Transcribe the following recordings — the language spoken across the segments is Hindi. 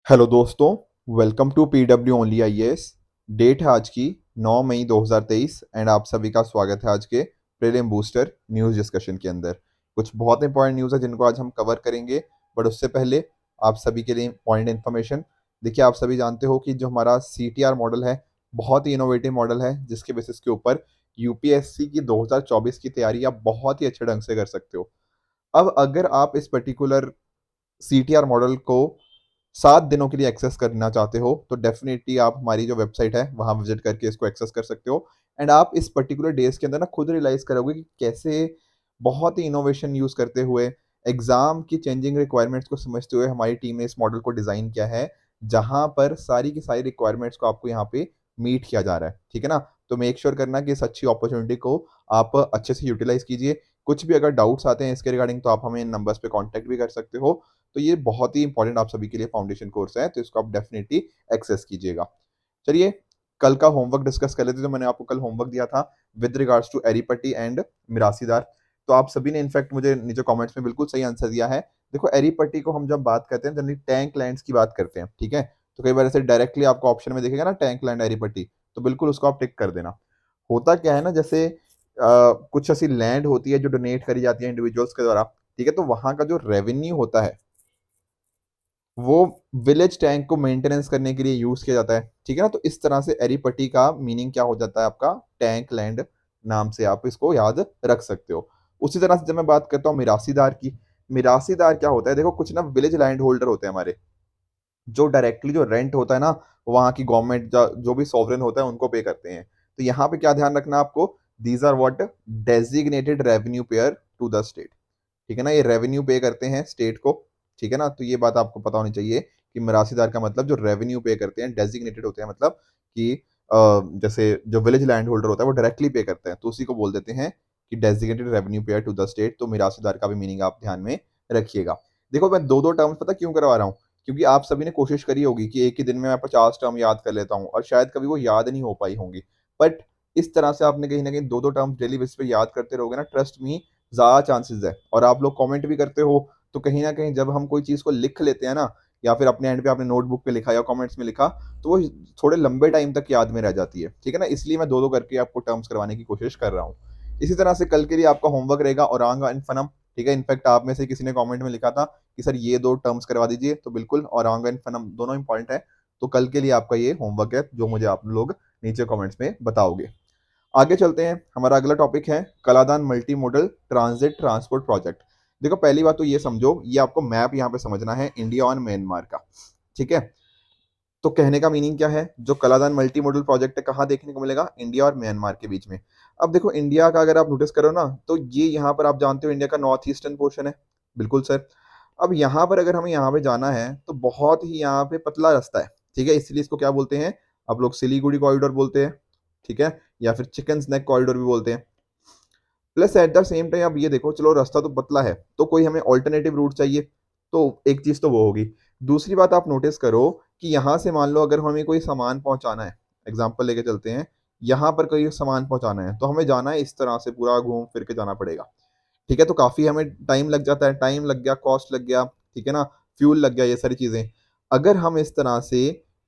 हेलो दोस्तों। Welcome to PW only IAS. Date है आज की 9 मई 2023 एंड आप सभी का स्वागत है आज के प्रीलिम बूस्टर न्यूज़ डिस्कशन के अंदर। कुछ बहुत इंपॉर्टेंट न्यूज़ है जिनको आज हम कवर करेंगे, बट उससे पहले आप सभी के लिए पॉइंट इन्फॉर्मेशन। देखिए, आप सभी जानते हो कि जो हमारा सीटीआर मॉडल है बहुत ही इनोवेटिव मॉडल है, जिसके बेसिस के ऊपर यूपीएससी की 2024 की तैयारी आप बहुत ही अच्छे ढंग से कर सकते हो। अब अगर आप इस पर्टिकुलर सीटीआर मॉडल को 7 दिनों के लिए एक्सेस करना चाहते हो तो डेफिनेटली आप हमारी जो वेबसाइट है वहां विजिट करके इसको एक्सेस कर सकते हो। एंड आप इस पर्टिकुलर डेज के अंदर ना खुद रियलाइज करोगे कि कैसे बहुत ही इनोवेशन यूज करते हुए, एग्जाम की चेंजिंग रिक्वायरमेंट्स को समझते हुए हमारी टीम ने इस मॉडल को डिजाइन किया है, जहां पर सारी की सारी रिक्वायरमेंट्स को आपको यहाँ पे मीट किया जा रहा है। ठीक है ना? तो मेक श्योर करना कि इस अच्छी अपॉर्चुनिटी को आप अच्छे से यूटिलाइज कीजिए। कुछ भी अगर डाउट्स आते हैं इसके रिगार्डिंग तो आप हमें इन नंबर्स पे कांटेक्ट भी कर सकते हो। तो ये बहुत ही इंपॉर्टेंट आप सभी के लिए फाउंडेशन कोर्स है, तो इसको आप डेफिनेटली एक्सेस कीजिएगा। चलिए, कल का होमवर्क डिस्कस कर लेते हैं। तो मैंने आपको कल होमवर्क दिया था विद रिगार्ड्स टू एरीपट्टी एंड मिरासीदार। तो आप सभी ने इनफैक्ट मुझे नीचे कमेंट्स में बिल्कुल सही आंसर दिया है। देखो, एरीपट्टी को हम जब बात करते हैं जनरली टैंक लैंड्स की बात करते हैं, ठीक है? तो कई बार ऐसे डायरेक्टली आपको ऑप्शन में दिखेगा ना टैंक लैंड एरीपट्टी, तो बिल्कुल उसको आप टिक कर देना। होता क्या है ना, जैसे कुछ ऐसी लैंड होती है जो डोनेट करी जाती है इंडिविजुअल्स के द्वारा, ठीक है? तो वहां का जो रेवेन्यू होता है वो विलेज टैंक को मेंटेनेंस करने के लिए यूज किया जाता है। ठीक है ना? तो इस तरह से एरीपट्टी का मीनिंग क्या हो जाता है आपका, टैंक लैंड नाम से आप इसको याद रख सकते हो। उसी तरह से जब मैं बात करता हूँ मिरासीदार की, मिरासीदार क्या होता है? देखो, कुछ ना विलेज लैंड होल्डर होते हैं हमारे, जो डायरेक्टली जो रेंट होता है ना, वहाँ की गवर्नमेंट जो भी सॉवरेन होता है उनको पे करते हैं। तो यहाँ पे क्या ध्यान रखना आपको, these are what, designated revenue payer to the state. ठीक है ना? ये रेवेन्यू पे करते हैं स्टेट को। ठीक है ना? तो ये बात आपको पता होनी चाहिए कि मिरासीदार का मतलब जो रेवेन्यू पे करते हैं, डेजिग्नेटेड होते हैं, मतलब कि जैसे जो विलेज लैंड होल्डर होता है वो डायरेक्टली पे करते हैं, तो उसी को बोल देते हैं कि designated revenue payer to the state. तो मिरासीदार का भी मीनिंग आप ध्यान में रखिएगा। देखो, मैं दो दो टर्म्स पता क्यों करवा रहा हूँ, क्योंकि आप सभी ने कोशिश करी होगी कि एक ही दिन में मैं 50 टर्म याद कर लेता हूँ, और शायद कभी वो याद नहीं हो पाई होंगी। बट इस तरह से आपने कहीं ना कहीं दो दो टर्म्स डेली बेसिस पे याद करते रहोगे ना, ट्रस्ट मी, ज़्यादा चांसेस है। और आप लोग कमेंट भी करते हो, तो कहीं ना कहीं जब हम कोई चीज़ को लिख लेते हैं ना, या फिर अपने एंड पे आपने नोटबुक पे लिखा या कमेंट्स में लिखा, तो वो थोड़े लंबे टाइम तक याद में रह जाती है। ठीक है ना? इसलिए मैं दो दो करके आपको टर्म्स करवाने की कोशिश कर रहा हूँ। इसी तरह से कल के लिए आपका होमवर्क रहेगा औरंग एंड फनम। ठीक है? इनफैक्ट आप में से किसी ने कमेंट में लिखा था कि सर ये दो टर्म्स करवा दीजिए, तो बिल्कुल औरंग एंड फनम दोनों इंपॉर्टेंट है। तो कल के लिए आपका ये होमवर्क है जो मुझे आप लोग नीचे कमेंट्स में बताओगे। आगे चलते हैं, हमारा अगला टॉपिक है Kaladan multi modal transit transport project. देखो, पहली बात तो ये समझो, ये आपको मैप यहाँ पे समझना है इंडिया और म्यांमार का। ठीक है? तो कहने का मीनिंग क्या है, जो कलादान मल्टी मॉडल प्रोजेक्ट है कहाँ देखने को मिलेगा, इंडिया और म्यांमार के बीच में। अब देखो, इंडिया का अगर आप नोटिस करो ना, तो ये यहाँ पर आप जानते हो इंडिया का नॉर्थ ईस्टर्न पोर्शन है। बिल्कुल सर। अब यहाँ पर अगर हमें यहाँ पे जाना है तो बहुत ही यहाँ पे पतला रास्ता है। ठीक है? इसलिए इसको क्या बोलते हैं, आप लोग सिलीगुड़ी कॉरिडोर बोलते हैं। ठीक है? या फिर चिकन स्नैक कॉरिडोर भी बोलते हैं। Plus at the same time आप ये देखो, चलो रास्ता तो पतला है, तो कोई हमें ऑल्टरनेटिव रूट चाहिए, तो एक चीज तो वो होगी। दूसरी बात आप नोटिस करो कि यहाँ से मान लो अगर हमें कोई सामान पहुंचाना है, एग्जाम्पल लेके चलते हैं, यहाँ पर कोई सामान पहुंचाना है तो हमें जाना है इस तरह से, पूरा घूम फिर के जाना पड़ेगा। ठीक है? तो काफी हमें टाइम लग जाता है, टाइम लग गया, कॉस्ट लग गया। ठीक है ना? फ्यूल लग गया, ये सारी चीजें। अगर हम इस तरह से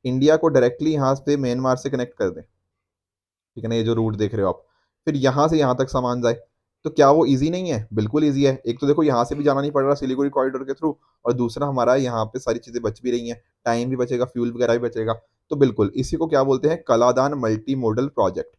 इंडिया को डायरेक्टली यहाँ से म्यांमार से कनेक्ट कर दें, ठीक है ना, ये जो रूट देख रहे हो आप, फिर यहाँ से यहाँ तक सामान जाए, तो क्या वो इजी नहीं है? बिल्कुल इजी है। एक तो देखो, यहाँ से भी जाना नहीं पड़ रहा सिलीगुड़ी कॉरिडोर के थ्रू, और दूसरा हमारा यहाँ पे सारी चीजें बच भी रही हैं, टाइम भी बचेगा, फ्यूल वगैरह भी बचेगा। तो बिल्कुल इसी को क्या बोलते हैं, कलादान मल्टी मॉडल प्रोजेक्ट।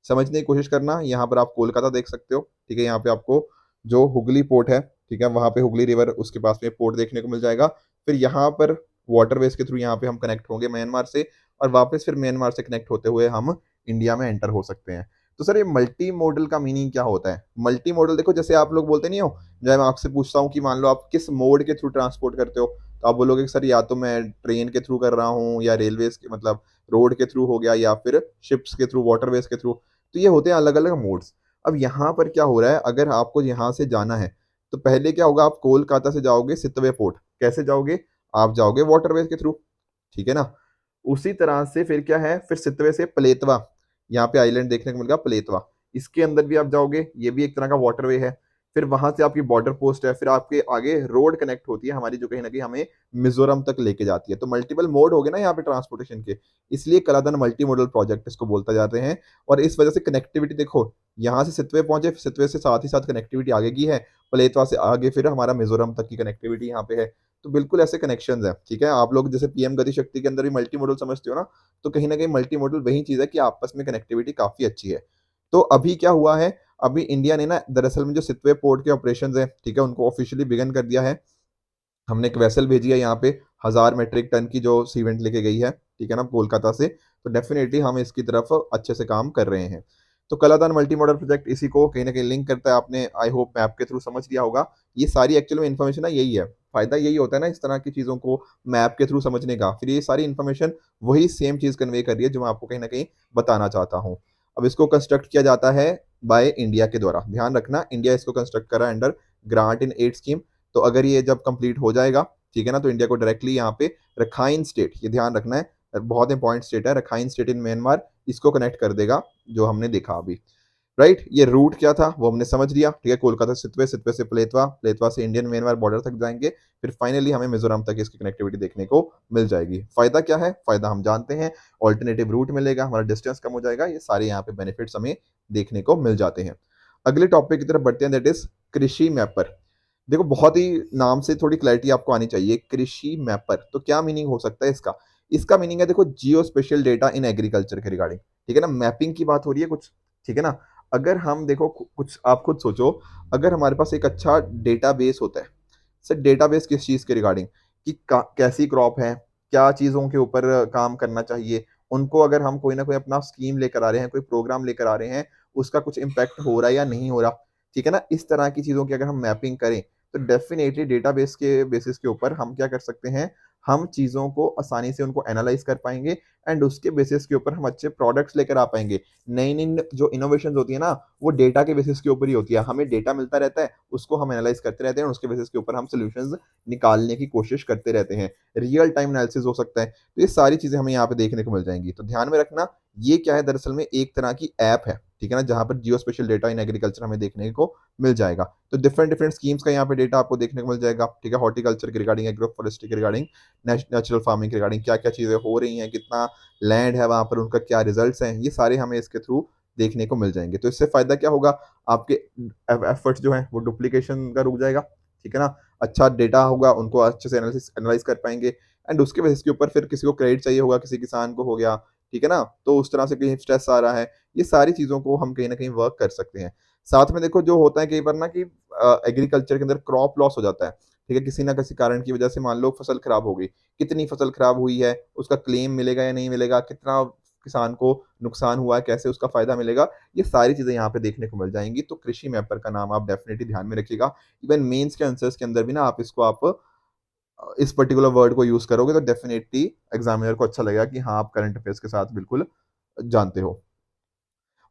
समझने की कोशिश करना। यहाँ पर आप कोलकाता देख सकते हो। ठीक है? यहाँ पे आपको जो हुगली पोर्ट है, ठीक है, वहाँ पे हुगली रिवर उसके पास में पोर्ट देखने को मिल जाएगा। फिर यहाँ पर वाटरवेज के थ्रू यहाँ पे हम कनेक्ट होंगे म्यांमार से, और वापस फिर म्यांमार से कनेक्ट होते हुए हम इंडिया में एंटर हो सकते हैं। तो सर, ये मल्टी मॉडल का मीनिंग क्या होता है? मल्टी मॉडल देखो, जैसे आप लोग बोलते नहीं हो, जब मैं आपसे पूछता हूँ कि मान लो आप किस मोड के थ्रू ट्रांसपोर्ट करते हो, तो आप बोलोगे कि सर या तो मैं ट्रेन के थ्रू कर रहा हूँ, या रेलवेज के मतलब रोड के थ्रू हो गया, या फिर शिप्स के थ्रू, वाटरवेज के थ्रू। तो ये होते हैं अलग अलग मोड्स। अब यहाँ पर क्या हो रहा है, अगर आपको यहाँ से जाना है तो पहले क्या होगा, आप कोलकाता से जाओगे सितवे पोर्ट। कैसे जाओगे? आप जाओगे वाटरवेज के थ्रू। ठीक है ना? उसी तरह से फिर क्या है, फिर सितवे से प्लेतवा, यहाँ पे आइलैंड देखने को मिलेगा प्लेतवा, इसके अंदर भी आप जाओगे, ये भी एक तरह का वाटरवे है। फिर वहां से आपकी बॉर्डर पोस्ट है, फिर आपके आगे रोड कनेक्ट होती है हमारी, जो कहीं ना कहीं हमें मिजोरम तक लेके जाती है। तो मल्टीपल मोड हो गए ना यहाँ पे ट्रांसपोर्टेशन के, इसलिए कलादन मल्टी मॉडल प्रोजेक्ट इसको बोलता जाते हैं। और इस वजह से कनेक्टिविटी देखो, यहाँ से सितवे पहुंचे, सितवे से साथ ही साथ कनेक्टिविटी आगे की है, प्लेतवा से आगे फिर हमारा मिजोरम तक की कनेक्टिविटी यहाँ पे है। तो बिल्कुल ऐसे कनेक्शन है, ठीक है। आप लोग जैसे पीएम गति शक्ति के अंदर भी मल्टी मॉडल समझते हो ना, तो कहीं ना कहीं मल्टी मॉडल वही चीज है कि आपस में कनेक्टिविटी काफी अच्छी है। तो अभी क्या हुआ है, अभी इंडिया ने ना दरअसल में जो सितवे पोर्ट के ऑपरेशन है, ठीक है, उनको ऑफिशियली बिगन कर दिया है। हमने एक वेसल भेजी है यहाँ पे, 1000 मीट्रिक टन की जो सीमेंट लेके गई है, ठीक है ना, कोलकाता से। तो डेफिनेटली हम इसकी तरफ अच्छे से काम कर रहे हैं। तो कलादान मल्टी मॉडल प्रोजेक्ट इसी को कहीं ना कहीं लिंक करता है। आपने आई होप मैप के थ्रू समझ लिया होगा। ये सारी एक्चुअल में इन्फॉर्मेशन ना यही है, फायदा यही होता है ना इस तरह की चीज़ों को मैप के थ्रू समझने का। फिर ये सारी इन्फॉर्मेशन वही सेम चीज़ कन्वे कर रही है जो मैं आपको कहीं ना कहीं बताना चाहता हूँ। अब इसको कंस्ट्रक्ट किया जाता है बाय इंडिया के द्वारा। ध्यान रखना, इंडिया इसको कंस्ट्रक्ट करा under grant in aid scheme. तो अगर ये जब कंप्लीट हो जाएगा, ठीक है ना, तो इंडिया को डायरेक्टली यहाँ पे रखाइन स्टेट, ये ध्यान रखना है, बहुत इंपॉर्टेंट स्टेट है रखाइन स्टेट इन म्यांमार, इसको कनेक्ट कर देगा, जो हमने देखा अभी। राइट, ये रूट क्या था वो हमने समझ लिया, ठीक है। कोलकाता से सितवे, सितवे से प्लेतवा, प्लेतवा से इंडियन म्यांमार बॉर्डर तक जाएंगे, फिर फाइनली हमें मिजोरम तक इसकी कनेक्टिविटी देखने को मिल जाएगी। फायदा क्या है, फायदा हम जानते हैं, ऑल्टरनेटिव रूट मिलेगा, हमारा डिस्टेंस कम हो जाएगा, ये सारे यहाँ पे बेनिफिट्स हमें देखने को मिल जाते हैं। अगले टॉपिक की तरफ बढ़ते हैं, दैट इज कृषि मैपर। देखो बहुत ही नाम से थोड़ी क्लैरिटी आपको आनी चाहिए, कृषि मैपर तो क्या मीनिंग हो सकता है इसका। इसका मीनिंग है देखो जियो स्पेशल डेटा इन एग्रीकल्चर के रिगार्डिंग, ठीक है ना, मैपिंग की बात हो रही है कुछ, ठीक है ना। अगर हम देखो कुछ आप खुद सोचो, अगर हमारे पास एक अच्छा डेटाबेस होता है, सर डेटाबेस किस चीज़ के रिगार्डिंग, कि कैसी क्रॉप है, क्या चीज़ों के ऊपर काम करना चाहिए, उनको अगर हम कोई ना कोई अपना स्कीम लेकर आ रहे हैं, कोई प्रोग्राम लेकर आ रहे हैं, उसका कुछ इम्पैक्ट हो रहा है या नहीं हो रहा, ठीक है ना, इस तरह की चीज़ों की अगर हम मैपिंग करें, तो डेफिनेटली डेटाबेस के बेसिस के ऊपर हम क्या कर सकते हैं, हम चीज़ों को आसानी से उनको एनालाइज कर पाएंगे, एंड उसके बेसिस के ऊपर हम अच्छे प्रोडक्ट्स लेकर आ पाएंगे। नई नई जो इनोवेशन होती है ना, वो डेटा के बेसिस के ऊपर ही होती है। हमें डेटा मिलता रहता है, उसको हम एनालाइज करते रहते हैं, और उसके बेसिस के ऊपर हम सोल्यूशंस निकालने की कोशिश करते रहते हैं। रियल टाइम एनालिसिस हो सकता है, तो ये सारी चीजें हमें यहाँ पे देखने को मिल जाएंगी। तो ध्यान में रखना, ये क्या है, दरअसल में एक तरह की ऐप है, ठीक है ना, जहां पर जियो स्पेशल डेटा इन एग्रीकल्चर हमें देखने को मिल जाएगा। तो डिफरेंट डिफरेंट स्कीम्स का यहाँ पे डेटा आपको देखने को मिल जाएगा, ठीक है, हॉर्टिकल्चर के रिगार्डिंग, एग्रो फॉरेस्ट्री के रिगार्डिंग, नेचुरल फार्मिंग के रिगार्डिंग, क्या क्या चीजें हो रही हैं, कितना लैंड है वहां पर, उनका क्या रिजल्ट्स हैं, ये सारे हमें इसके थ्रू देखने को मिल जाएंगे। तो इससे फायदा क्या होगा, आपके एफर्ट्स जो है वो डुप्लीकेशन का रुक जाएगा, ठीक है ना, अच्छा डेटा होगा, उनको अच्छे से एनालाइज कर पाएंगे, एंड उसके बेसिस के ऊपर फिर किसी को क्रेडिट चाहिए होगा, किसी किसान को हो गया, ठीक है ना, तो उस तरह से कहीं स्ट्रेस आ रहा है, ये सारी चीज़ों को हम कहीं ना कहीं वर्क कर सकते हैं। साथ में देखो जो होता है कई बार ना कि एग्रीकल्चर के अंदर क्रॉप लॉस हो जाता है, ठीक है, किसी ना किसी कारण की वजह से मान लो फसल खराब हो गई, कितनी फसल खराब हुई है, उसका क्लेम मिलेगा या नहीं मिलेगा, कितना किसान को नुकसान हुआ है, कैसे उसका फायदा मिलेगा, ये सारी चीजें यहाँ पे देखने को मिल जाएंगी। तो कृषि मैपर का नाम आप डेफिनेटली ध्यान में रखिएगा। इवन मेंस के आंसर्स के अंदर भी ना आप इसको आप इस पर्टिकुलर वर्ड को यूज करोगे तो डेफिनेटली एग्जामिनर को अच्छा लगेगा कि हाँ आप करंट अफेयर्स के साथ बिल्कुल जानते हो।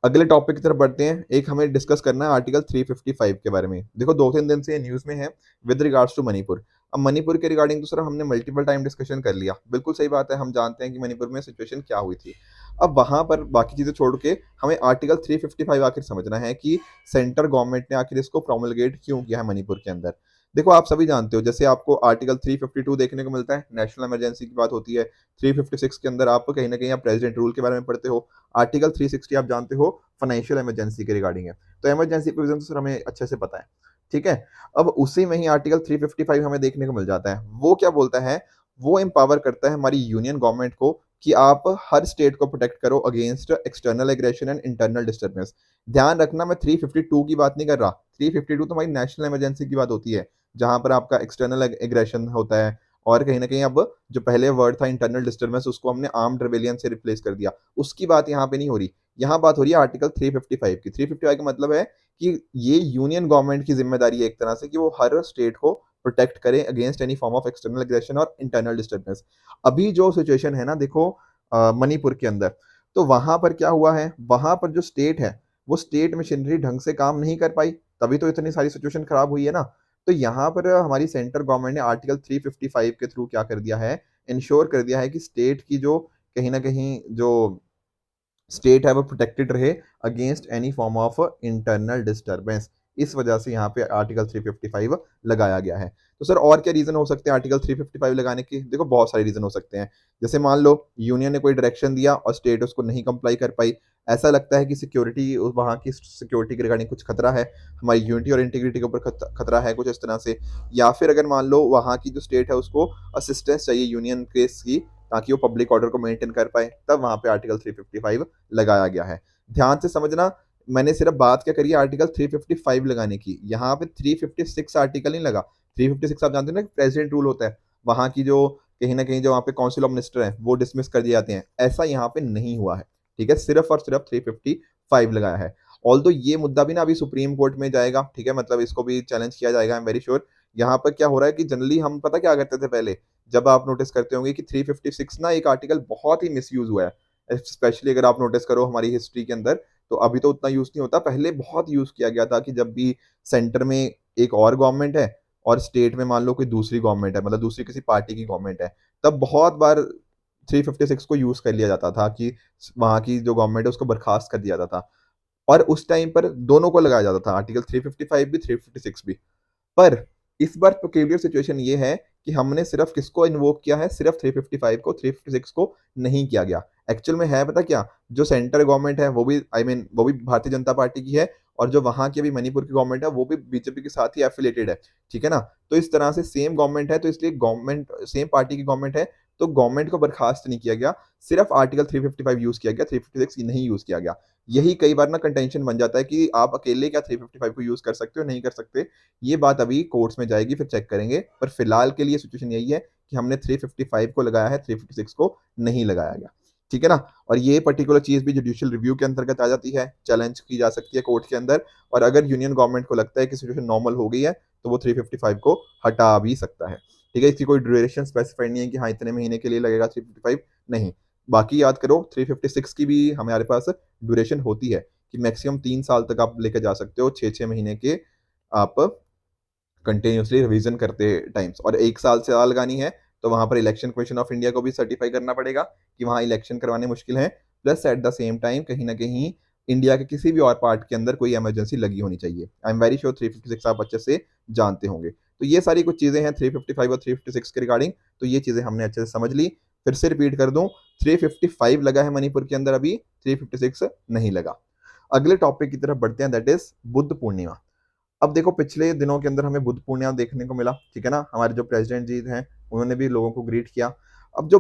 अगले टॉपिक की तरफ बढ़ते हैं। एक हमें डिस्कस करना है आर्टिकल 355 के बारे में। देखो 2-3 दिन से ये न्यूज में है विद रिगार्ड्स टू मणिपुर। अब मणिपुर के रिगार्डिंग तो सर हमने मल्टीपल टाइम डिस्कशन कर लिया, बिल्कुल सही बात है, हम जानते हैं कि मणिपुर में सिचुएशन क्या हुई थी। अब वहां पर बाकी चीजें छोड़ के हमें आर्टिकल 355 आखिर समझना है कि सेंट्रल गवर्नमेंट ने आखिर इसको प्रोमलगेट क्यों किया है मणिपुर के अंदर। देखो आप सभी जानते हो, जैसे आपको आर्टिकल 352 देखने को मिलता है, नेशनल इमरजेंसी की बात होती है। 356 के अंदर आप कहीं ना कहीं आप प्रेसिडेंट रूल के बारे में पढ़ते हो। आर्टिकल 360 आप जानते हो फाइनेंशियल इमरजेंसी के रिगार्डिंग है। तो इमरजेंसी प्रोविजन सर हमें अच्छे से पता है, ठीक है। अब उसी में ही आर्टिकल 355 हमें देखने को मिल जाता है। वो क्या बोलता है, वो एम्पावर करता है हमारी यूनियन गवर्नमेंट को कि आप हर स्टेट को प्रोटेक्ट करो against external aggression and internal disturbance. ध्यान रखना मैं 352 की बात नहीं कर रहा। 352 तो हमारी नेशनल इमरजेंसी की बात होती है, जहां पर आपका एक्सटर्नल एग्रेशन होता है, और कहीं ना कहीं अब जो पहले वर्ड था इंटरनल डिस्टर्बेंस, उसको हमने आर्म्ड रिबेलियन से रिप्लेस कर दिया। उसकी बात यहाँ पे नहीं हो रही, यहाँ बात हो रही है आर्टिकल 355 की। 355 का मतलब है कि ये यूनियन गवर्नमेंट की जिम्मेदारी है एक तरह से कि वो हर स्टेट को प्रोटेक्ट करे against any form of external aggression और इंटरनल डिस्टर्बेंस। अभी जो सिचुएशन है ना देखो मणिपुर के अंदर, तो वहां पर क्या हुआ है, वहां पर जो स्टेट है वो स्टेट मशीनरी ढंग से काम नहीं कर पाई, तभी तो इतनी सारी सिचुएशन खराब हुई है ना। तो यहाँ पर हमारी सेंट्रल गवर्नमेंट ने आर्टिकल 355 के थ्रू क्या कर दिया है, इंश्योर कर दिया है कि स्टेट की जो कहीं ना कहीं जो स्टेट है वो प्रोटेक्टेड रहे against any form of internal disturbance. इस वजह से यहाँ पे आर्टिकल 355 लगाया गया है। तो सर और क्या रीजन हो सकते हैं आर्टिकल 355 लगाने के? देखो बहुत सारे रीजन हो सकते हैं। जैसे मान लो यूनियन ने कोई डायरेक्शन दिया और स्टेट उसको नहीं कंप्लाई कर पाई, ऐसा लगता है कि सिक्योरिटी, वहाँ की सिक्योरिटी के रिगार्डिंग कुछ खतरा है, हमारी यूनिटी और इंटीग्रिटी के ऊपर खतरा है कुछ इस तरह से, या फिर अगर मान लो वहाँ की जो स्टेट है उसको असिस्टेंस चाहिए यूनियन केस की ताकि वो पब्लिक ऑर्डर को मेंटेन कर पाए, तब वहाँ पे आर्टिकल 355 लगाया गया है। ध्यान से समझना, मैंने सिर्फ बात क्या करी है आर्टिकल 355 लगाने की, यहाँ पे 356 आर्टिकल नहीं लगा। 356 आप जानते हैं ना, प्रेसिडेंट रूल होता है, वहाँ की जो कहीं ना कहीं जो वहाँ पे काउंसिल ऑफ मिनिस्टर है वो डिसमिस कर दिए जाते हैं, ऐसा यहाँ पे नहीं हुआ है। ठीक है, सिर्फ और सिर्फ 355 लगाया है। ऑल्दो ये मुद्दा भी ना अभी सुप्रीम कोर्ट में जाएगा, ठीक है, मतलब इसको भी चैलेंज किया जाएगा, आई एम वेरी श्योर। यहाँ पर क्या हो रहा है कि जनरली हम पता क्या करते थे पहले, जब आप नोटिस करते होंगे कि 356 ना एक आर्टिकल बहुत ही मिसयूज हुआ है, स्पेशली अगर आप नोटिस करो हमारी हिस्ट्री के अंदर, तो अभी तो उतना यूज नहीं होता, पहले बहुत यूज किया गया था कि जब भी सेंटर में एक और गवर्नमेंट है और स्टेट में मान लो कोई दूसरी गवर्नमेंट है, मतलब दूसरी किसी पार्टी की गवर्नमेंट है, तब बहुत बार 356 को यूज कर लिया जाता था कि वहां की जो गवर्नमेंट है उसको बर्खास्त कर दिया जाता था। और उस टाइम पर दोनों को लगाया जाता था, आर्टिकल 355 भी 356 भी। पर इस बार पेक्यूलियर सिचुएशन ये है कि हमने सिर्फ किसको इन्वोक किया है, सिर्फ 355 को, 356 को नहीं किया गया। एक्चुअल में है पता क्या, जो सेंटर गवर्नमेंट है वो भी वो भी भारतीय जनता पार्टी की है, और जो वहां की अभी मणिपुर की गवर्नमेंट है वो भी बीजेपी के साथ ही एफिलेटेड है। ठीक है ना, तो इस तरह से सेम गवर्नमेंट है, तो इसलिए गवर्नमेंट सेम पार्टी की गवर्नमेंट है, तो गवर्नमेंट को बर्खास्त नहीं किया गया, सिर्फ आर्टिकल 355 यूज किया गया, 356 नहीं यूज किया गया। यही कई बार ना कंटेंशन बन जाता है कि आप अकेले क्या 355 को यूज कर सकते हो, नहीं कर सकते। ये बात अभी कोर्ट्स में जाएगी, फिर चेक करेंगे, पर फिलहाल के लिए सिचुएशन यही है कि हमने 355 को लगाया है, 356 को नहीं लगाया गया। ठीक है ना, और ये पर्टिकुलर चीज भी जुडिशियल रिव्यू के अंतर्गत आ जाती है, चैलेंज की जा सकती है कोर्ट के अंदर, और अगर यूनियन गवर्नमेंट को लगता है कि सिचुएशन नॉर्मल हो गई है तो वो 355 को हटा भी सकता है। ठीक है, इसकी कोई ड्यूरेशन स्पेसिफाइड नहीं है कि हाँ इतने महीने के लिए लगेगा 355, नहीं। बाकी याद करो 356 की भी हमारे पास ड्यूरेशन होती है कि मैक्सिमम 3 साल तक आप लेके जा सकते हो, 6-6 महीने के आप कंटिन्यूसली रिवीजन करते टाइम्स, और 1 साल से ज्यादा लगानी है तो वहां पर इलेक्शन कमीशन ऑफ इंडिया को भी सर्टिफाई करना पड़ेगा कि वहां इलेक्शन करवाने मुश्किल है, plus at the same time कहीं ना कहीं इंडिया के किसी भी और पार्ट के अंदर कोई इमरजेंसी लगी होनी चाहिए। आई एम वेरी श्योर 356 आप अच्छे से जानते होंगे। तो ये सारी कुछ चीजें हैं 355 और 356 के रिगार्डिंग, तो ये चीजें हमने अच्छे से समझ ली। फिर से रिपीट कर दूं, 355 लगा है मणिपुर के अंदर, अभी 356 नहीं लगा। अगले टॉपिक की तरफ बढ़ते हैं, दैट इज बुद्ध पूर्णिमा। अब देखो पिछले दिनों के अंदर हमें बुद्ध पूर्णिमा देखने को मिला, ठीक है ना, हमारे जो प्रेसिडेंट जी हैं उन्होंने भी लोगों को ग्रीट किया। अब जो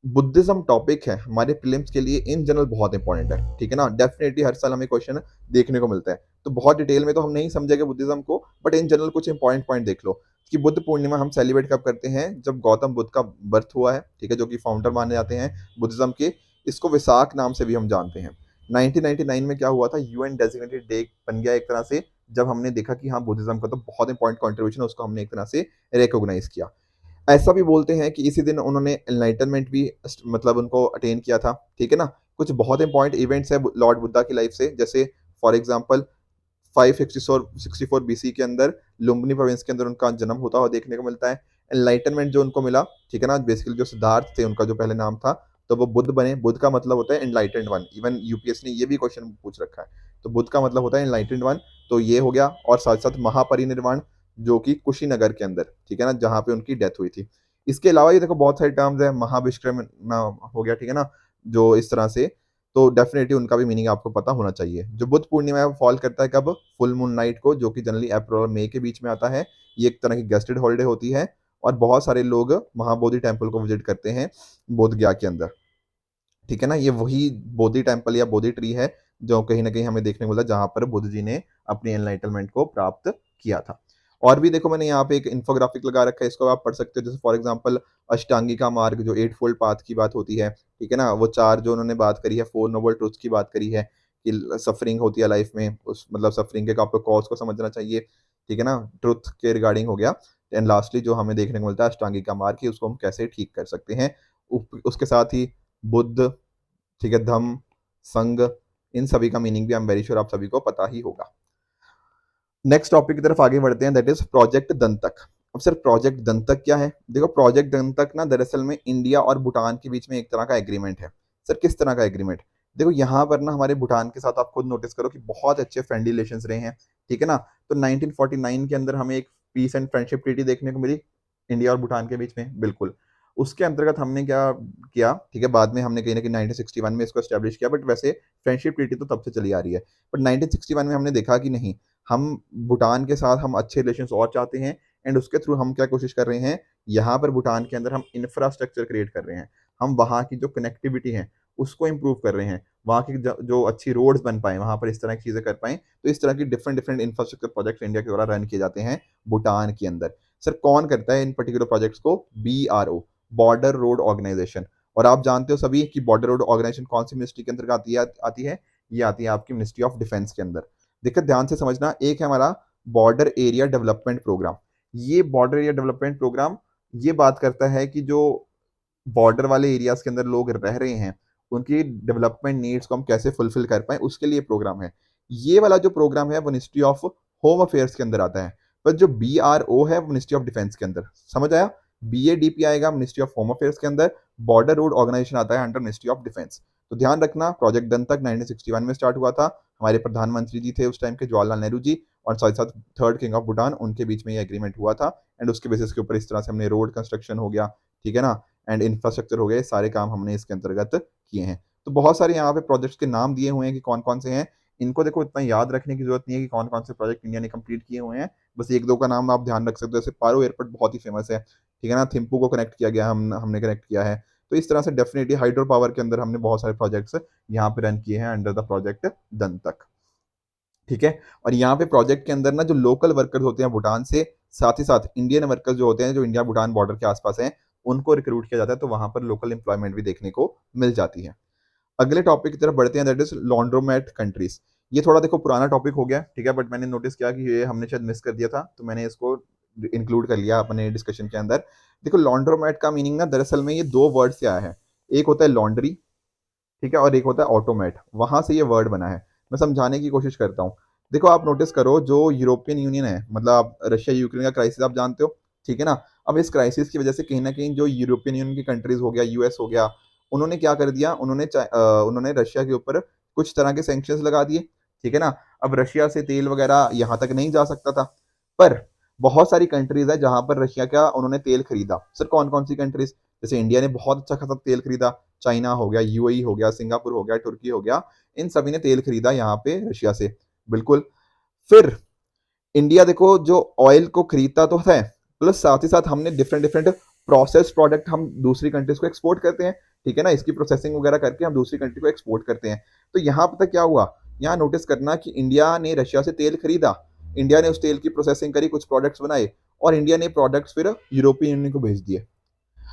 बुद्धिज्म टॉपिक है हमारे प्रीलिम्स के लिए इन जनरल बहुत इंपॉर्टेंट है, ठीक है ना, डेफिनेटली हर साल हमें क्वेश्चन देखने को मिलता है, तो बहुत डिटेल में तो हम नहीं समझेंगे बुद्धिज्म को, बट इन जनरल कुछ इंपॉर्टेंट पॉइंट देख लो कि बुद्ध पूर्णिमा हम सेलिब्रेट कब करते हैं, जब गौतम बुद्ध का बर्थ हुआ है, ठीक है, जो कि फाउंडर माने जाते हैं बुद्धिज्म के। इसको विसाख नाम से भी हम जानते हैं। 1999 में क्या हुआ था, यूएन डेजिग्नेटेड डे बन गया एक तरह से, जब हमने देखा कि हाँ बुद्धिज्म का तो बहुत इंपॉर्टेंट कॉन्ट्रीब्यूशन है, उसको हमने एक तरह से रिकॉग्नाइज किया। ऐसा भी बोलते हैं कि इसी दिन उन्होंने एनलाइटनमेंट भी मतलब उनको अटेन किया था। ठीक है ना, कुछ बहुत इंपॉर्टेंट इवेंट्स है लॉर्ड बुद्धा की लाइफ से, जैसे फॉर एग्जांपल 564 बीसी के अंदर लुम्बिनी प्रोविंस के अंदर उनका जन्म होता हुआ देखने को मिलता है। एनलाइटनमेंट जो उनको मिला, ठीक है ना, बेसिकली जो सिद्धार्थ थे उनका जो पहले नाम था, तो वो बुद्ध बने। बुद्ध का मतलब होता है एनलाइटेंड वन, इवन यूपीएस ने ये भी क्वेश्चन पूछ रखा है, तो बुद्ध का मतलब होता है एनलाइटेंड वन, तो ये हो गया। और साथ साथ महापरिनिर्वाण जो कि कुशीनगर के अंदर, ठीक है ना, जहाँ पे उनकी डेथ हुई थी। इसके अलावा ये देखो बहुत सारे टर्म्स है, महाविश्वकर्मा हो गया, ठीक है ना, जो इस तरह से, तो डेफिनेटली उनका भी मीनिंग आपको पता होना चाहिए। जो बुद्ध पूर्णिमा है वो फॉल करता है कब, फुल मून नाइट को, जो कि जनरली अप्रैल और मई के बीच में आता है। ये एक तरह की गेस्टेड हॉलिडे होती है, और बहुत सारे लोग महाबोधि टेम्पल को विजिट करते हैं बोध गया के अंदर। ठीक है ना, ये वही बोधि टेम्पल या बोधि ट्री है जो कहीं ना कहीं हमें देखने को मिला, जहां पर बुद्ध जी ने अपनी एनलाइटनमेंट को प्राप्त किया था। और भी देखो मैंने यहाँ पे एक इन्फोग्राफिक लगा रखा है, इसको आप पढ़ सकते हो, जैसे फॉर एग्जांपल अष्टांगिका मार्ग जो 8 फोल्ड पाथ की बात होती है, ठीक है ना, वो 4 जो उन्होंने बात करी है, 4 नोबल ट्रुथ्स की बात करी है कि सफरिंग होती है लाइफ में, उस मतलब सफरिंग के आपको कॉज को समझना चाहिए, ठीक है ना, ट्रुथ के रिगार्डिंग हो गया। एंड लास्टली जो हमें देखने को मिलता है अष्टांगिका मार्ग की, उसको हम कैसे ठीक कर सकते हैं। उसके साथ ही बुद्ध, ठीक है, धम्म, संघ, इन सभी का मीनिंग भी आई एम वेरी श्योर आप सभी को पता ही होगा। नेक्स्ट टॉपिक की तरफ आगे बढ़ते हैं, दैट इज प्रोजेक्ट दंतक। अब सर प्रोजेक्ट दंतक क्या है? देखो प्रोजेक्ट दंतक ना दरअसल में इंडिया और भूटान के बीच में एक तरह का एग्रीमेंट है। सर किस तरह का एग्रीमेंट? देखो यहाँ पर ना हमारे भूटान के साथ आप खुद नोटिस करो कि बहुत अच्छे फ्रेंडली रिलेशंस रहे हैं, ठीक है ना। तो 1949 के अंदर हमें एक पीस एंड फ्रेंडशिप ट्रीटी देखने को मिली इंडिया और भूटान के बीच में, बिल्कुल। उसके अंतर्गत हमने क्या किया, ठीक है, बाद में हमने कहीं ना कहीं 1961 में इसको एस्टेब्लिश किया, बट वैसे फ्रेंडशिप ट्रीटी तो तब से चली आ रही है। बट 1961 में हमने देखा कि नहीं, हम भूटान के साथ हम अच्छे रिलेशन और चाहते हैं, एंड उसके थ्रू हम क्या कोशिश कर रहे हैं, यहाँ पर भूटान के अंदर हम इंफ्रास्ट्रक्चर क्रिएट कर रहे हैं। हम वहाँ की जो कनेक्टिविटी है उसको इम्प्रूव कर रहे हैं, वहाँ की जो अच्छी रोड्स बन पाए, वहाँ पर इस तरह की चीज़ें कर पाएँ। तो इस तरह की different different infrastructure projects India के द्वारा रन किए जाते हैं भूटान के अंदर। सर कौन करता है इन पर्टिकुलर प्रोजेक्ट्स को? BRO, border road organisation. और आप जानते हो सभी कि बॉर्डर रोड ऑर्गेनाइजेशन कौन सी मिनिस्ट्री के अंतर्गत आती है? ये आती है आपकी मिनिस्ट्री ऑफ डिफेंस के अंदर। देखिए ध्यान से समझना, एक है हमारा बॉर्डर एरिया डेवलपमेंट प्रोग्राम। ये बॉर्डर एरिया डेवलपमेंट प्रोग्राम ये बात करता है कि जो बॉर्डर वाले एरियाज के अंदर लोग रह रहे हैं, उनकी डेवलपमेंट नीड्स को हम कैसे फुलफिल कर पाए, उसके लिए प्रोग्राम है। ये वाला जो प्रोग्राम है वो मिनिस्ट्री ऑफ होम अफेयर्स के अंदर आता है, पर जो BRO है वो मिनिस्ट्री ऑफ डिफेंस के अंदर। समझ आया? BADP आएगा मिनिस्ट्री ऑफ होम अफेयर्स के अंदर, बॉर्डर रोड ऑर्गेनाइजेशन आता है अंडर मिनिस्ट्री ऑफ डिफेंस। तो ध्यान रखना, प्रोजेक्ट डन तक 1961 में स्टार्ट हुआ था। हमारे प्रधानमंत्री जी थे उस टाइम के, जवाहरलाल नेहरू जी, और साथ साथ थर्ड किंग ऑफ भूटान, उनके बीच में ये एग्रीमेंट हुआ था। एंड उसके बेसिस के ऊपर इस तरह से हमने रोड कंस्ट्रक्शन हो गया, ठीक है ना, एंड इंफ्रास्ट्रक्चर हो गए, सारे काम हमने इसके अंतर्गत किए हैं। तो बहुत सारे यहाँ पे प्रोजेक्ट्स के नाम दिए हुए हैं कि कौन कौन से हैं। इनको देखो इतना याद रखने की जरूरत नहीं है कि कौन कौन से प्रोजेक्ट इंडिया ने कंप्लीट किए हुए हैं, बस एक दो का नाम आप ध्यान रख सकते हो। जैसे पारो एयरपोर्ट बहुत ही फेमस है, ठीक है ना, थिम्पू को कनेक्ट किया गया, हमने कनेक्ट किया है। तो इस तरह से डेफिनेटली हाइड्रो पावर के अंदर हमने बहुत सारे प्रोजेक्ट्स यहाँ पे रन किए हैं अंडर द प्रोजेक्ट डन तक, ठीक है। और यहाँ पे प्रोजेक्ट के अंदर ना जो लोकल वर्कर्स होते हैं भूटान से, साथ ही साथ इंडियन वर्कर्स जो होते हैं जो इंडिया भूटान बॉर्डर के आसपास हैं, उनको रिक्रूट किया जाता है, तो वहां पर लोकल एम्प्लॉयमेंट भी देखने को मिल जाती है। अगले टॉपिक की तरफ बढ़ते हैं, दैट इज लॉन्ड्रोमेट कंट्रीज। ये थोड़ा देखो पुराना टॉपिक हो गया, ठीक है, बट मैंने नोटिस किया कि ये हमने शायद मिस कर दिया था, तो मैंने इसको इंक्लूड कर लिया अपने डिस्कशन के अंदर। देखो लॉन्ड्रोमेट का मीनिंग ना दरअसल में ये दो वर्ड से आया है। एक होता है लॉन्ड्री, ठीक है, और एक होता है ऑटोमेट, वहां से ये वर्ड बना है। मैं समझाने की कोशिश करता हूँ। देखो आप नोटिस करो, जो यूरोपियन यूनियन है, मतलब आप रशिया यूक्रेन का क्राइसिस आप जानते हो, ठीक है ना। अब इस क्राइसिस की वजह से कहीं ना कहीं जो यूरोपियन यूनियन की कंट्रीज हो गया, US हो गया, उन्होंने क्या कर दिया, उन्होंने रशिया के ऊपर कुछ तरह के सैंक्शंस लगा दिए, ठीक है ना। अब रशिया से तेल वगैरह यहाँ तक नहीं जा सकता था, पर बहुत सारी कंट्रीज है जहां पर रशिया का उन्होंने तेल खरीदा। सर कौन कौन सी कंट्रीज? जैसे इंडिया ने बहुत अच्छा खासा तेल खरीदा, चाइना हो गया, UAE हो गया, सिंगापुर हो गया, तुर्की हो गया, इन सभी ने तेल खरीदा यहाँ पे रशिया से, बिल्कुल। फिर इंडिया देखो जो ऑयल को खरीदता तो है, प्लस साथ ही साथ हमने डिफरेंट डिफरेंट प्रोसेस प्रोडक्ट हम दूसरी कंट्रीज को एक्सपोर्ट करते हैं, ठीक है ना, इसकी प्रोसेसिंग वगैरह करके हम दूसरी कंट्री को एक्सपोर्ट करते हैं। तो यहाँ पता क्या हुआ, यहाँ नोटिस करना कि इंडिया ने रशिया से तेल खरीदा, इंडिया ने उस तेल की प्रोसेसिंग करी, कुछ प्रोडक्ट्स बनाए, और इंडिया ने प्रोडक्ट्स फिर यूरोपियन यूनियन को भेज दिए।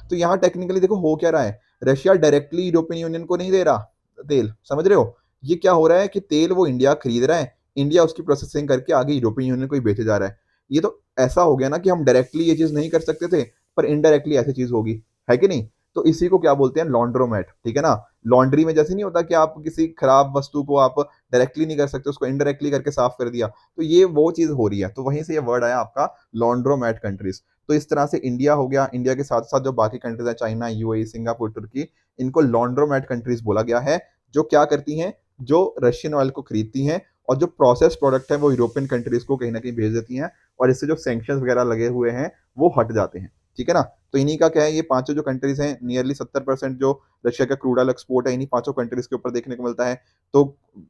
तो यहाँ टेक्निकली देखो हो क्या रहा है, रशिया डायरेक्टली यूरोपियन यूनियन को नहीं दे रहा तेल, समझ रहे हो? ये क्या हो रहा है कि तेल वो इंडिया खरीद रहा है, इंडिया उसकी प्रोसेसिंग करके आगे यूरोपियन यूनियन को ही बेचे जा रहा है। ये तो ऐसा हो गया ना कि हम डायरेक्टली ये चीज नहीं कर सकते थे, पर इनडायरेक्टली ऐसी चीज होगी, है कि नहीं? तो इसी को क्या बोलते हैं, लॉन्ड्रोमेट, ठीक है ना। लॉन्ड्री में जैसे नहीं होता कि आप किसी खराब वस्तु को आप डायरेक्टली नहीं कर सकते, उसको इनडायरेक्टली करके साफ कर दिया, तो ये वो चीज हो रही है। तो वहीं से ये वर्ड आया आपका लॉन्ड्रोमेट कंट्रीज। तो इस तरह से इंडिया हो गया, इंडिया के साथ साथ जो बाकी कंट्रीज है, चाइना, UAE, सिंगापुर, तुर्की, इनको लॉन्ड्रोमेट कंट्रीज बोला गया है। जो क्या करती हैं, जो रशियन ऑयल को खरीदती हैं, और जो प्रोसेस प्रोडक्ट है वो यूरोपियन कंट्रीज को कहीं ना कहीं भेज देती हैं, और इससे जो सैंक्शन वगैरह लगे हुए हैं वो हट जाते हैं, ठीक है ना। तो इन्हीं का क्या है, ये पांचों जो कंट्रीज हैं, नियरली 70% जो रशिया का क्रूड ऑयल एक्सपोर्ट है इन्हीं पांचों कंट्रीज के ऊपर देखने को मिलता है। तो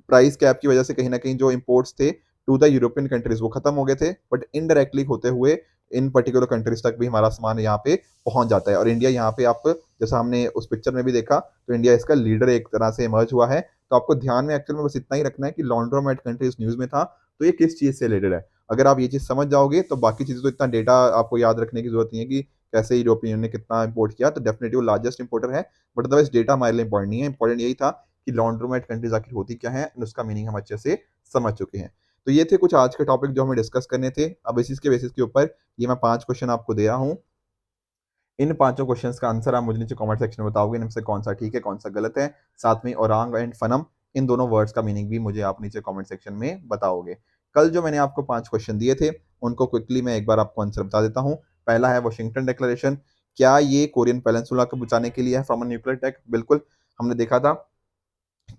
प्राइस कैप की वजह से कहीं ना कहीं जो इम्पोर्ट्स थे टू द यूरोपियन कंट्रीज वो खत्म हो गए थे, बट इनडायरेक्टली होते हुए इन पर्टिकुलर कंट्रीज तक भी हमारा सामान यहाँ पे पहुंच जाता है। और इंडिया यहाँ पे आप जैसा हमने उस पिक्चर में भी देखा, तो इंडिया इसका लीडर एक तरह से इमर्ज हुआ है। तो आपको ध्यान में एक्चुअल में बस इतना ही रखना है कि लॉन्ड्रोमेट कंट्रीज न्यूज में था, तो ये किस चीज से रिलेटेड है। अगर आप ये चीज समझ जाओगे तो बाकी चीजें तो इतना डेटा आपको याद रखने की जरूरत नहीं है कि कैसे यूरोपियन यूनियन ने कितना इंपोर्ट किया, तो डेफिनेटली वो लार्जेस्ट इंपोर्टर है। बट अदरवाइज डेटा हमारे लिए इंपॉर्टेंट नहीं है, इंपॉर्टेंट यही था कि लॉन्ड्रोमेट कंट्रीज आखिर होती क्या है, उसका मीनिंग हम अच्छे से समझ चुके हैं। तो ये थे कुछ आज के टॉपिक जो हमें डिस्कस करने थे। अब इसी के बेसिस के ऊपर ये मैं 5 क्वेश्चन आपको दे रहा हूँ। इन पांचों क्वेश्चंस का आंसर आप मुझे नीचे कमेंट सेक्शन में बताओगे, इनमें से कौन सा ठीक है, कौन सा गलत है। साथ में औरांग एंड फनम, इन दोनों वर्ड्स का मीनिंग भी मुझे आप नीचे कमेंट सेक्शन में बताओगे। कल जो मैंने आपको 5 क्वेश्चन दिए थे, उनको क्विकली मैं एक बार आपको आंसर बता देता हूँ। पहला है वॉशिंगटन डिक्लेरेशन, क्या ये कोरियन पेनिनसुला को बचाने के लिए है फ्रॉम अ न्यूक्लियर अटैक? बिल्कुल, हमने देखा था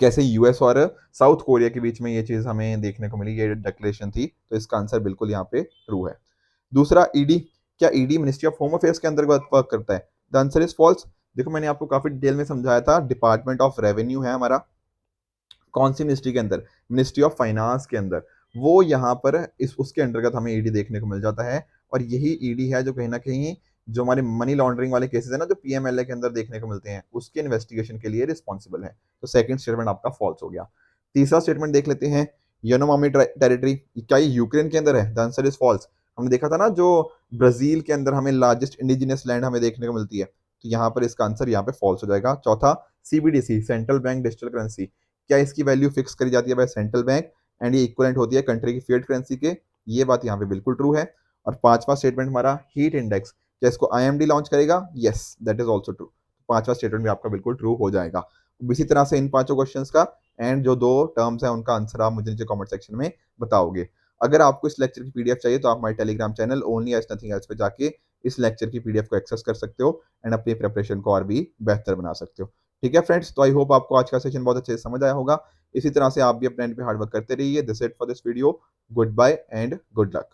कैसे यूएस और साउथ कोरिया के बीच में ये चीज़ हमें देखने को मिली, ये डिक्लेरेशन थी, तो इसका आंसर बिल्कुल यहाँ पे ट्रू है। दूसरा ईडी, क्या ED ministry of home affairs के अंतर्गत वर्क करता है? The answer is false. देखो मैंने आपको काफी डिटेल में समझाया था, डिपार्टमेंट ऑफ रेवेन्यू है हमारा, कौन सी मिनिस्ट्री के अंदर? मिनिस्ट्री ऑफ फाइनेंस के अंदर। वो यहाँ पर इस उसके अंतर्गत हमें ईडी देखने को मिल जाता है, और यही ईडी है जो कहीं ना कहीं जो हमारे मनी लॉन्ड्रिंग वाले केसेस है ना, जो पीएमएलए के अंदर देखने को मिलते हैं, उसके इन्वेस्टिगेशन के लिए रिस्पॉन्सिबल है। तो सेकंड स्टेटमेंट आपका फॉल्स हो गया। तीसरा स्टेटमेंट देख लेते हैं, यानोमामी टेरिटरी, क्या ये यूक्रेन के अंदर है? The answer is false. हमने देखा था ना, जो ब्राजील के अंदर हमें लार्जेस्ट इंडिजिनियस लैंड हमें देखने को मिलती है, तो यहाँ पर इसका आंसर यहाँ पे फॉल्स हो जाएगा। चौथा, CBDC, central bank digital currency, क्या इसकी वैल्यू फिक्स करी जाती है बाय सेंट्रल बैंक एंड ये इक्वलेंट होती है कंट्री की फिएट करेंसी के? ये बात यहाँ पे बिल्कुल ट्रू है। और पांचवा स्टेटमेंट हमारा, हीट इंडेक्स, क्या इसको आईएमडी लॉन्च करेगा? Yes, that is also true. पांचवा स्टेटमेंट भी आपका बिल्कुल ट्रू हो जाएगा। इसी तरह से इन पांचों क्वेश्चंस का एंड जो दो टर्म्स है उनका आंसर आप मुझे नीचे कमेंट सेक्शन में बताओगे। अगर आपको इस लेक्चर की पीडीएफ चाहिए तो आप हमारे Telegram channel only as nothing else पे जाके इस लेक्चर की पीडीएफ को एक्सेस कर सकते हो एंड अपनी प्रिपरेशन को और भी बेहतर बना सकते हो। ठीक है फ्रेंड्स, तो आई होप आपको आज का सेशन बहुत अच्छे से समझ आया होगा। इसी तरह से आप भी अपने एंड पे हार्ड वर्क करते रहिए। This it for this video. Good bye and good luck.